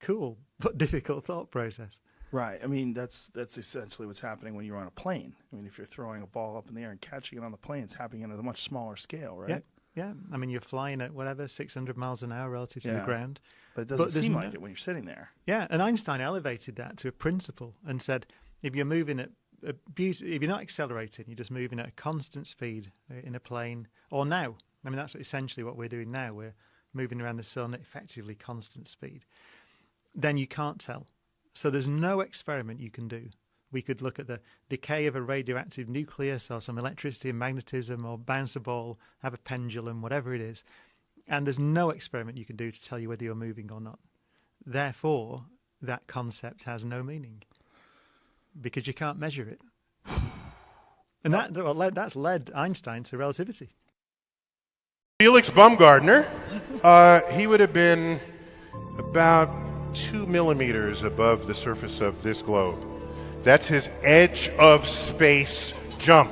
cool but difficult thought process. Right. I mean, that's essentially what's happening when you're on a plane. I mean, if you're throwing a ball up in the air and catching it on the plane, it's happening at a much smaller scale, right? Yeah. I mean, you're flying at whatever, 600 miles an hour relative to the ground. But it doesn't seem like it when you're sitting there. Yeah, and Einstein elevated that to a principle and said, if you're moving at if you're not accelerating, you're just moving at a constant speed in a plane, or now. I mean, that's essentially what we're doing now. We're moving around the sun at effectively constant speed. Then you can't tell. So there's no experiment you can do. We could look at the decay of a radioactive nucleus or some electricity and magnetism or bounce a ball, have a pendulum, whatever it is. And there's no experiment you can do to tell you whether you're moving or not. Therefore, that concept has no meaning because you can't measure it. And that's led Einstein to relativity. Felix Baumgartner, he would have been about 2 millimeters above the surface of this globe. That's his edge of space jump.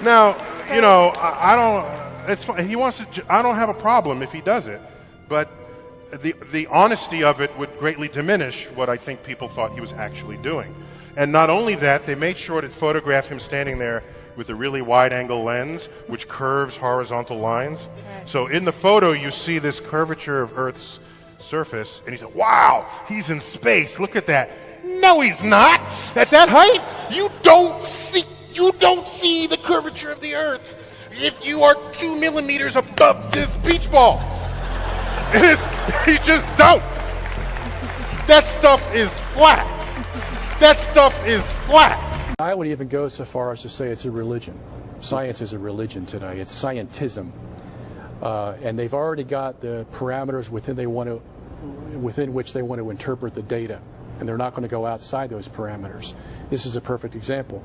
Now, you know, I don't. It's fine. He wants to. I don't have a problem if he does it, but the honesty of it would greatly diminish what I think people thought he was actually doing. And not only that, they made sure to photograph him standing there with a really wide-angle lens, which curves horizontal lines. So in the photo, you see this curvature of Earth's surface, and he said, "Wow, he's in space. Look at that." No, he's not. At that height, you don't see the curvature of the Earth if you are 2 millimeters above this beach ball. You just don't. That stuff is flat. That stuff is flat. I would even go so far as to say it's a religion. Science is a religion today. It's scientism. And they've already got the parameters within which they want to interpret the data. And they're not going to go outside those parameters. This is a perfect example.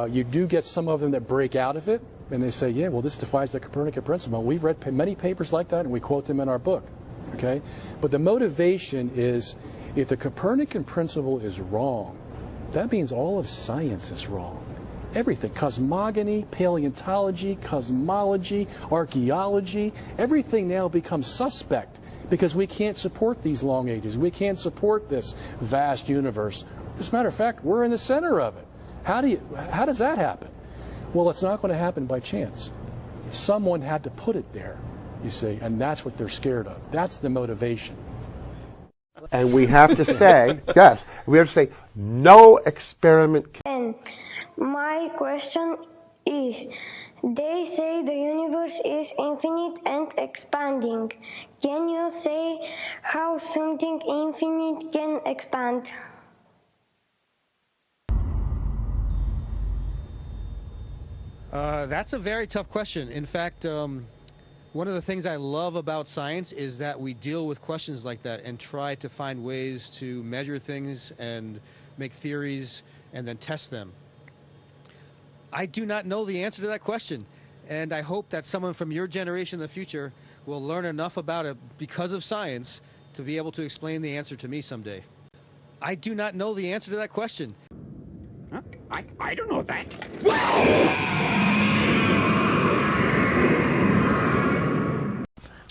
You do get some of them that break out of it, and they say, yeah, well, this defies the Copernican principle. We've read many papers like that, and we quote them in our book. Okay? But the motivation is, if the Copernican principle is wrong, that means all of science is wrong. Everything, cosmogony, paleontology, cosmology, archaeology, everything now becomes suspect because we can't support these long ages. We can't support this vast universe. As a matter of fact, we're in the center of it. How does that happen? Well, it's not going to happen by chance. Someone had to put it there, you see, and that's what they're scared of. That's the motivation. And we have to say, yes, we have to say, no experiment. And my question is, they say the universe is infinite and expanding. Can you say how something infinite can expand? That's a very tough question. In fact, one of the things I love about science is that we deal with questions like that and try to find ways to measure things and make theories and then test them. I do not know the answer to that question, and I hope that someone from your generation in the future will learn enough about it because of science to be able to explain the answer to me someday. I do not know the answer to that question. Huh? I don't know that.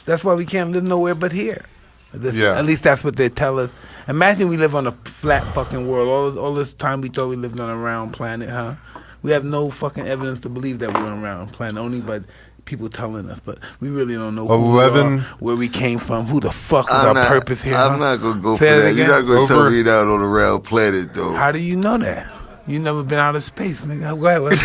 That's why we can't live nowhere but here. At least that's what they tell us. Imagine we live on a flat fucking world. All this time we thought we lived on a round planet, huh? We have no fucking evidence to believe that we're on a round planet, only by people telling us. But we really don't know who we are, where we came from, who the fuck was our purpose here. I'm not going to go for that. You're not going to tell me you're not on a round planet, though. How do you know that? You never been out of space, nigga. Go ahead.